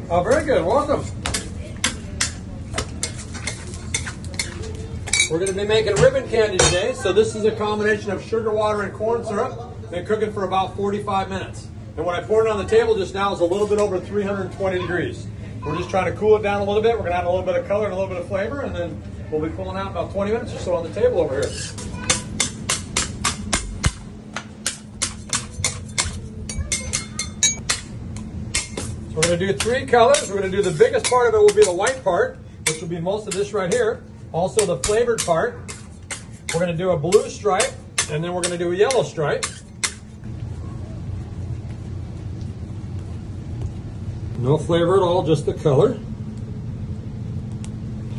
Oh, very good. Welcome. We're going to be making ribbon candy today. So this is a combination of sugar water and corn syrup. Been cooking for about 45 minutes. And when I poured it on the table just now, it's a little bit over 320 degrees. We're just trying to cool it down a little bit. We're going to add a little bit of color and a little bit of flavor, and then we'll be pulling out about 20 minutes or so on the table over here. We're going to do 3 colors. We're going to do the biggest part of it will be the white part, which will be most of this right here. Also the flavored part. We're going to do a blue stripe, and then we're going to do a yellow stripe. No flavor at all, just the color. And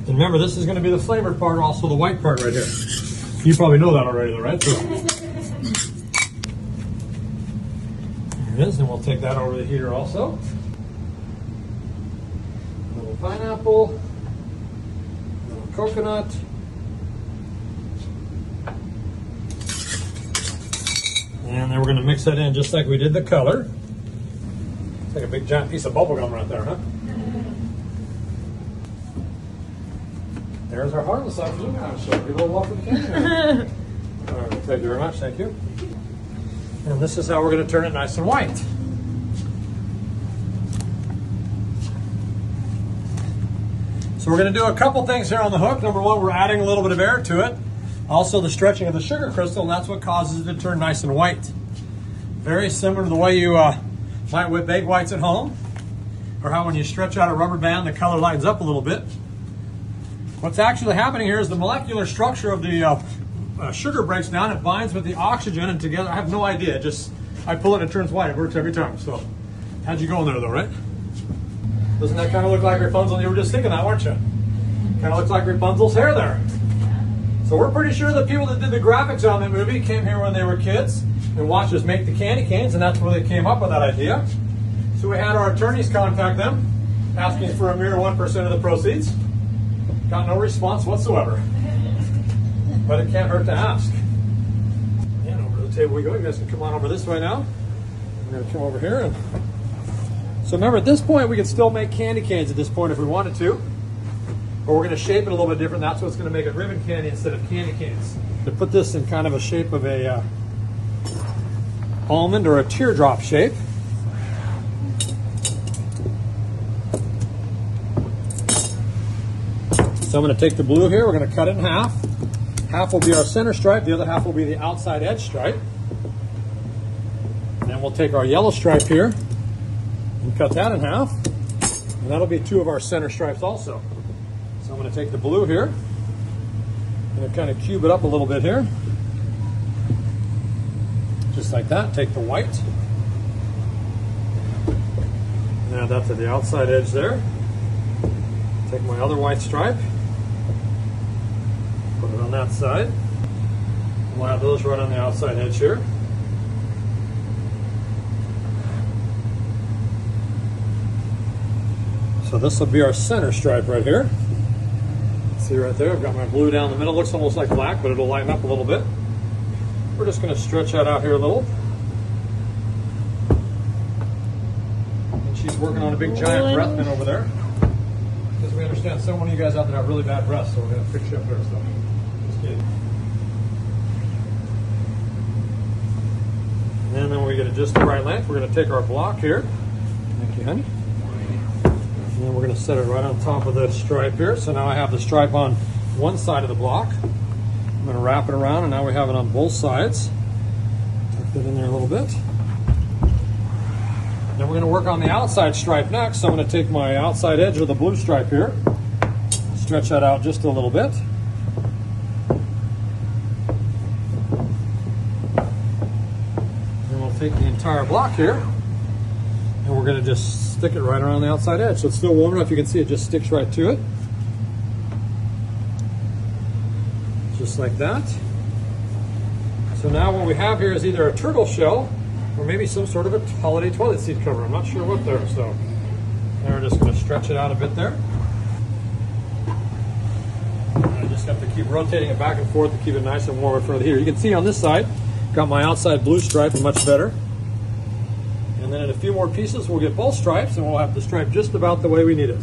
remember, this is going to be the flavored part, also the white part right here. You probably know that already, though, right? So, there it is, and we'll take that over the heater also. Pineapple, a little coconut, and then we're going to mix that in just like we did the color. It's like a big giant piece of bubble gum right there, huh? There's our harvest afternoon. I'm sure you will walk with the camera. All right, thank you very much. Thank you. And this is how we're going to turn it nice and white. So we're going to do a couple things here on the hook. Number one, we're adding a little bit of air to it. Also the stretching of the sugar crystal, and that's what causes it to turn nice and white. Very similar to the way you might whip egg whites at home, or how when you stretch out a rubber band, the color lightens up a little bit. What's actually happening here is the molecular structure of the sugar breaks down. It binds with the oxygen, and together, I have no idea. I pull it and it turns white. It works every time. So how'd you go in there though, right? Doesn't that kind of look like Rapunzel? You were just thinking that, weren't you? Kind of looks like Rapunzel's hair there. So we're pretty sure the people that did the graphics on the movie came here when they were kids and watched us make the candy canes, and that's where they came up with that idea. So we had our attorneys contact them, asking for a mere 1% of the proceeds. Got no response whatsoever. But it can't hurt to ask. And over to the table we go. You guys can come on over this way now. I'm going to come over here. So remember, at this point, we can still make candy canes at this point if we wanted to. But we're going to shape it a little bit different. That's what's going to make it ribbon candy instead of candy canes. To put this in kind of a shape of a almond or a teardrop shape. So I'm going to take the blue here. We're going to cut it in half. Half will be our center stripe. The other half will be the outside edge stripe. And then we'll take our yellow stripe here and cut that in half, and that'll be 2 of our center stripes also. So I'm going to take the blue here and kind of cube it up a little bit here, just like that. Take the white and add that to the outside edge there. Take my other white stripe, put it on that side. We'll add those right on the outside edge here. So this will be our center stripe right here. See right there, I've got my blue down the middle. Looks almost like black, but it'll lighten up a little bit. We're just going to stretch that out here a little. And she's working on a big giant breath mint over there. Because we understand so many of you guys out there have really bad breaths, so we're going to fix you up there. So just kidding. And then when we get it just the right length, we're going to take our block here. Thank you, honey. And then we're going to set it right on top of the stripe here. So now I have the stripe on one side of the block. I'm going to wrap it around, and now we have it on both sides. Tuck that in there a little bit. Then we're going to work on the outside stripe next. So I'm going to take my outside edge of the blue stripe here, stretch that out just a little bit. Then we'll take the entire block here, and we're going to just stick it right around the outside edge. So it's still warm enough, you can see it just sticks right to it. Just like that. So now what we have here is either a turtle shell or maybe some sort of a holiday toilet seat cover. I'm not sure what there. So now we're just going to stretch it out a bit there. I just have to keep rotating it back and forth to keep it nice and warm for the heater. You can see on this side, got my outside blue stripe much better. And then in a few more pieces we'll get both stripes, and we'll have the stripe just about the way we need it.